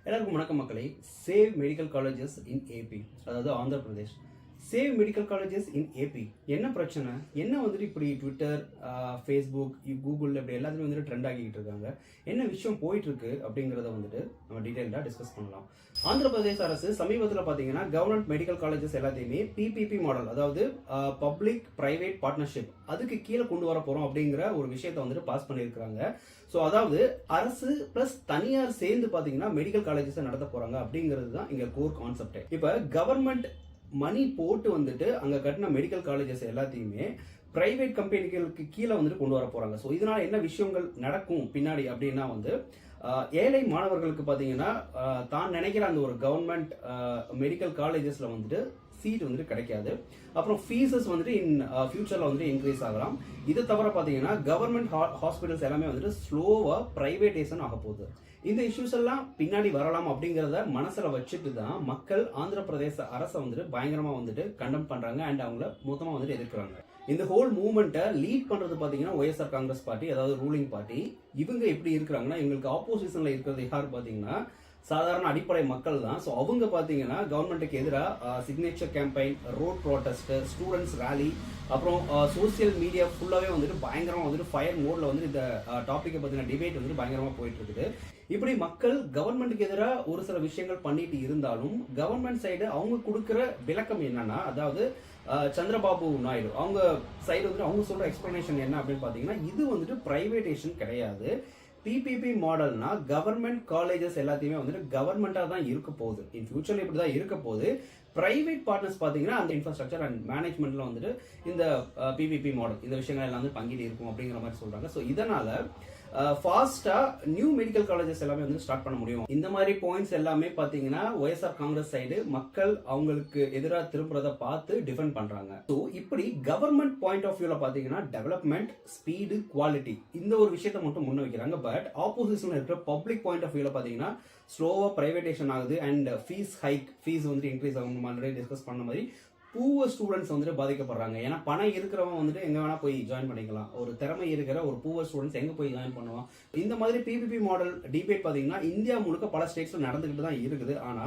எல்லாருக்கும் வணக்கம் மக்களே. Save medical colleges in AP, அதாவது Andhra Pradesh. Save medical colleges in AP என்ன பிரச்சனை, என்ன வந்துட்டு இப்படி ட்விட்டர், ஃபேஸ்புக், கூகுள் இப்படி எல்லாத்துலேயும் வந்துட்டு ட்ரெண்ட் ஆகிக்கிட்டு இருக்காங்க, என்ன விஷயம் போயிட்டு இருக்கு அப்படிங்கிறத வந்துட்டு நம்ம டீட்டெயிலாக டிஸ்கஸ் பண்ணலாம். ஆந்திர பிரதேச அரசு சமீபத்தில் பார்த்தீங்கன்னா கவர்மெண்ட் மெடிக்கல் காலேஜஸ் எல்லாத்தையுமே பிபிபி மாடல், அதாவது பப்ளிக் பிரைவேட் பார்ட்னர்ஷிப், அதுக்கு கீழே கொண்டு வர போறோம் அப்படிங்கிற ஒரு விஷயத்தை வந்துட்டு பாஸ் பண்ணியிருக்காங்க. ஸோ அதாவது அரசு பிளஸ் தனியார் சேர்ந்து பார்த்தீங்கன்னா மெடிக்கல் காலேஜஸ் நடத்த போறாங்க அப்படிங்கிறது தான் இங்க கோர் கான்செப்ட். இப்போ கவர்மெண்ட் மணி போட்டு வந்துட்டு அங்க கட்டின மெடிக்கல் காலேஜஸ் எல்லாத்தையுமே பிரைவேட் கம்பெனிகளுக்கு கீழே வந்துட்டு கொண்டு வர போறாங்க. ஸோ இதனால என்ன விஷயங்கள் நடக்கும் பின்னாடி அப்படின்னா ஏழை மாணவர்களுக்கு பார்த்தீங்கன்னா தான் நினைக்கிற அந்த ஒரு கவர்மெண்ட் மெடிக்கல் காலேஜஸ்ல வந்துட்டு சீட் வந்துட்டு கிடைக்காது. அப்புறம் ஃபீஸஸ் வந்துட்டு ஃபியூச்சர்ல வந்துட்டு இன்க்ரீஸ் ஆகலாம். இது தவிர பார்த்தீங்கன்னா கவர்மெண்ட் ஹாஸ்பிட்டல்ஸ் எல்லாமே வந்துட்டு ஸ்லோவா பிரைவேடைசேஷன் ஆக போகுது. இந்த இஷ்யூஸ் எல்லாம் பின்னாடி வரலாம் அப்படிங்கிறத மனசுல வச்சுட்டு தான் மக்கள் ஆந்திர பிரதேச அரசை வந்துட்டு பயங்கரமா வந்துட்டு கண்டம் பண்றாங்க அண்ட் அவங்கள மொத்தமா வந்துட்டு எதிர்க்கிறாங்க. இந்த ஹோல் மூவ்மெண்ட்டை லீட் பண்றது பாத்தீங்கன்னா ஒய்எஸ்ஆர் காங்கிரஸ் பார்ட்டி, அதாவது ரூலிங் பார்ட்டி. இவங்க எப்படி இருக்கிறாங்கன்னா, இவங்களுக்கு ஆப்போசிஷன்ல இருக்கிறது யார் பாத்தீங்கன்னா சாதாரண அடிப்படை மக்கள் தான். ஸோ அவங்க பார்த்தீங்கன்னா கவர்மெண்ட்டுக்கு எதிராக signature campaign, road protest, students rally, அப்புறம் சோசியல் மீடியா ஃபுல்லாகவே வந்துட்டு பயங்கரமாக வந்துட்டு ஃபயர் மோட்ல வந்து இந்த டாப்பிக்கை பற்றின டிபேட் வந்துட்டு பயங்கரமாக போயிட்டு இருக்குது. இப்படி மக்கள் கவர்மெண்ட்டுக்கு எதிராக ஒரு சில விஷயங்கள் பண்ணிட்டு இருந்தாலும் கவர்மெண்ட் சைடு அவங்க கொடுக்குற விளக்கம் என்னன்னா, அதாவது சந்திரபாபு நாயுடு அவங்க சைடு வந்துட்டு அவங்க சொல்ற எக்ஸ்பிளனேஷன் என்ன அப்படின்னு பார்த்தீங்கன்னா, இது வந்துட்டு பிரைவேடைசேஷன் கிடையாது. பிபிபி மாடல்னா கவர்மெண்ட் காலேஜஸ் எல்லாத்தையுமே வந்துட்டு கவர்மெண்டா தான் இருக்க போகுது. இன் ஃபியூச்சர்ல இப்படி தான் இருக்க போகுது. பிரைவேட் பார்ட்னர்ஸ் பார்த்தீங்கன்னா அந்த இன்ஃப்ராஸ்ட்ரக்சர் அண்ட் மேனேஜ்மெண்ட்ல வந்துட்டு இந்த பிபிபி மாடல் இந்த விஷயங்கள் எல்லாம் வந்து பங்கிட்டு இருக்கும் அப்படிங்கிற மாதிரி சொல்றாங்க. ஸோ இதனால ஃபாஸ்டா நியூ மெடிக்கல் காலேஜஸ் எல்லாமே வந்து ஸ்டார்ட் பண்ண முடியும். இந்த மாதிரி பாயிண்ட்ஸ் எல்லாமே பாத்தீங்கன்னா ஒய்எஸ்ஆர் காங்கிரஸ் சைடு மக்கள் அவங்களுக்கு எதிராக திரும்புறத பார்த்து டிஃபெண்ட் பண்றாங்க. ஸோ இப்படி கவர்மெண்ட் பாயிண்ட் ஆஃப் வியூல பாத்தீங்கன்னா டெவலப்மெண்ட், ஸ்பீடு, குவாலிட்டி இந்த ஒரு விஷயத்தை மட்டும் முன்ன வைக்கிறாங்க. பட் ஆப்போசிஷன்ல இருக்கிற பப்ளிக் பாயிண்ட் ஆஃப் வியூல பாத்தீங்கன்னா ஸ்லோவா பிரைவேடைசேஷன் ஆகுது அண்ட் ஃபீஸ் வந்து இன்க்ரீஸ் ஆகும். ஆல்ரெடி டிஸ்கஸ் பண்ண மாதிரி பூவர் ஸ்டூடெண்ட்ஸ் வந்துட்டு பாதிக்கப்படுறாங்க. ஏன்னா பணம் இருக்கிறவங்க வந்துட்டு எங்க வேணா போய் ஜாயின் பண்ணிக்கலாம். ஒரு திறமை இருக்கிற ஒரு பூவர் ஸ்டூடெண்ட்ஸ் எங்க போய் ஜாயின் பண்ணுவான். இந்த மாதிரி பிபிபி மாடல் டிபேட் பாத்தீங்கன்னா இந்தியா முழுக்க பல ஸ்டேட்ஸ்ல நடந்துகிட்டு தான் இருக்குது. ஆனா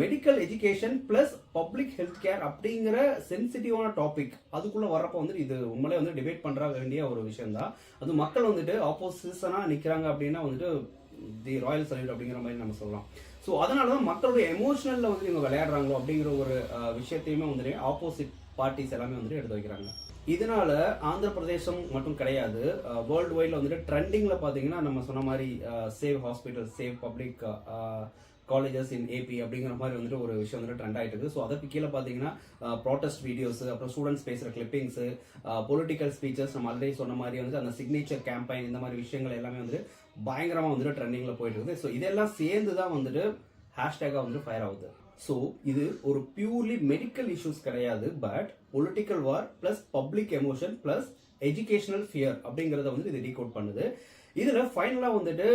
medical education plus public health care அப்படிங்கிற சென்சிட்டிவான டாபிக் அதுக்குள்ள வரப்ப வந்துட்டு இது உண்மையிலே வந்து டிபேட் பண்ற வேண்டிய ஒரு விஷயம் தான். அது மக்கள் வந்துட்டு ஆப்போசிஷனா நிக்கிறாங்க அப்படின்னா வந்துட்டு தி ராயல் சல்யூட் அப்படிங்கிற மாதிரி நம்ம சொல்லலாம். ஸோ அதனாலதான் மக்களுடைய எமோஷனல்ல வந்து இவங்க விளையாடுறாங்களோ அப்படிங்கிற ஒரு விஷயத்தையுமே வந்துட்டு ஆப்போசிட் பார்ட்டிஸ் எல்லாமே வந்துட்டு எடுத்து வைக்கிறாங்க. இதனால ஆந்திர பிரதேசம் மட்டும் கிடையாது, வேர்ல்டு வைட்ல வந்துட்டு ட்ரெண்டிங்ல பாத்தீங்கன்னா நம்ம சொன்ன மாதிரி save hospital, save public colleges in AP அப்படிங்கிற மாதிரி வந்துட்டு ஒரு விஷயம் வந்துட்டு ட்ரெண்ட் ஆயிட்டு இருக்கு. ஸோ அதுக்கு கீழே பார்த்தீங்கன்னா ப்ராட்டஸ்ட் வீடியோஸ், அப்புறம் ஸ்டூடெண்ட்ஸ் பேசுகிற கிளிப்பிங்ஸ், பொலிட்டிக்கல் ஸ்பீச்சஸ், நம்ம ஆல்ரெடி சொன்ன மாதிரி வந்து அந்த சிக்னேச்சர் கேம்பெயின், இந்த மாதிரி விஷயங்கள் எல்லாமே வந்துட்டு பயங்கரமாக வந்துட்டு ட்ரெண்டிங்ல போயிட்டு இருக்குது. ஸோ இதெல்லாம் சேர்ந்து தான் வந்துட்டு ஹேஷ்டேக்காக வந்துட்டு ஃபயர் ஆகுது. ஸோ இது ஒரு பியூர்லி மெடிக்கல் இஷ்யூஸ் கிடையாது, but political war plus public emotion plus educational fear அப்படிங்கிறத வந்து இது டீகோட் பண்ணுது. இதுல ஃபைனலா வந்துட்டு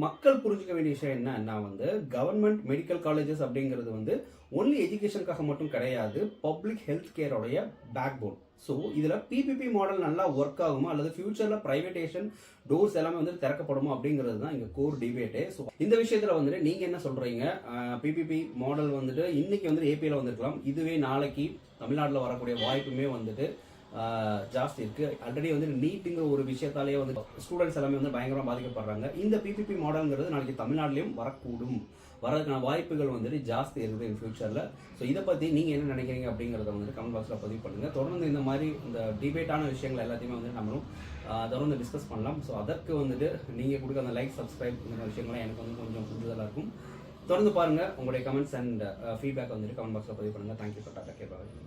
மக்கள் புரிஞ்சுக்க வேண்டிய விஷயம் என்னன்னா கவர்மெண்ட் மெடிக்கல் காலேஜஸ் அப்படிங்கிறது வந்து ஒன்லி எஜுகேஷனுக்காக மட்டும் கிடையாது, பப்ளிக் ஹெல்த் கேரோடைய பேக் போன். ஸோ இதுல பிபிபி மாடல் நல்லா ஒர்க் ஆகுமா அல்லது ஃபியூச்சர்ல பிரைவேடைசேஷன் டோர்ஸ் எல்லாமே வந்து திறக்கப்படுமா அப்படிங்கிறது தான் இங்க கோர் டிபேட்டே. ஸோ இந்த விஷயத்துல வந்துட்டு நீங்க என்ன சொல்றீங்க? பிபிபி மாடல் வந்துட்டு இன்னைக்கு வந்து ஏபியில வந்திருக்கலாம், இதுவே நாளைக்கு தமிழ்நாட்டில் வரக்கூடிய வாய்ப்புமே வந்துட்டு ஜாஸ்தி இருக்கு. ஆல்ரெடி வந்து நீட்டுங்கிற ஒரு விஷயத்தாலேயே வந்து ஸ்டூடெண்ட்ஸ் எல்லாமே வந்து பயங்கரமா பாதிக்கப்படுறாங்க. இந்த பிபிபி மாடல்ங்கிறது நாளைக்கு தமிழ்நாட்டிலையும் வரதுக்கான வாய்ப்புகள் வந்துட்டு ஜாஸ்தி இருக்குது இன் ஃபியூச்சர்ல. ஸோ இதை பத்தி நீங்க என்ன நினைக்கிறீங்க அப்படிங்கறத வந்து கமெண்ட் பாக்ஸ்ல பதிவு பண்ணுங்க. தொடர்ந்து இந்த மாதிரி இந்த டிபேட்டான விஷயங்கள் எல்லாத்தையுமே வந்து நம்மளும் தொடர்ந்து டிஸ்கஸ் பண்ணலாம். ஸோ அதற்கு வந்துட்டு நீங்க கொடுக்க அந்த லைக், சப்ஸ்கிரைப் இந்த விஷயங்கள்லாம் எனக்கு வந்து கொஞ்சம் புரிதலா இருக்கும். தொடர்ந்து பாருங்க. உங்களுடைய கமெண்ட்ஸ் அண்ட் ஃபீட்பேக் வந்துட்டு கமெண்ட் பாக்ஸ்ல பதிவு பண்ணுங்க. Thank you for tata.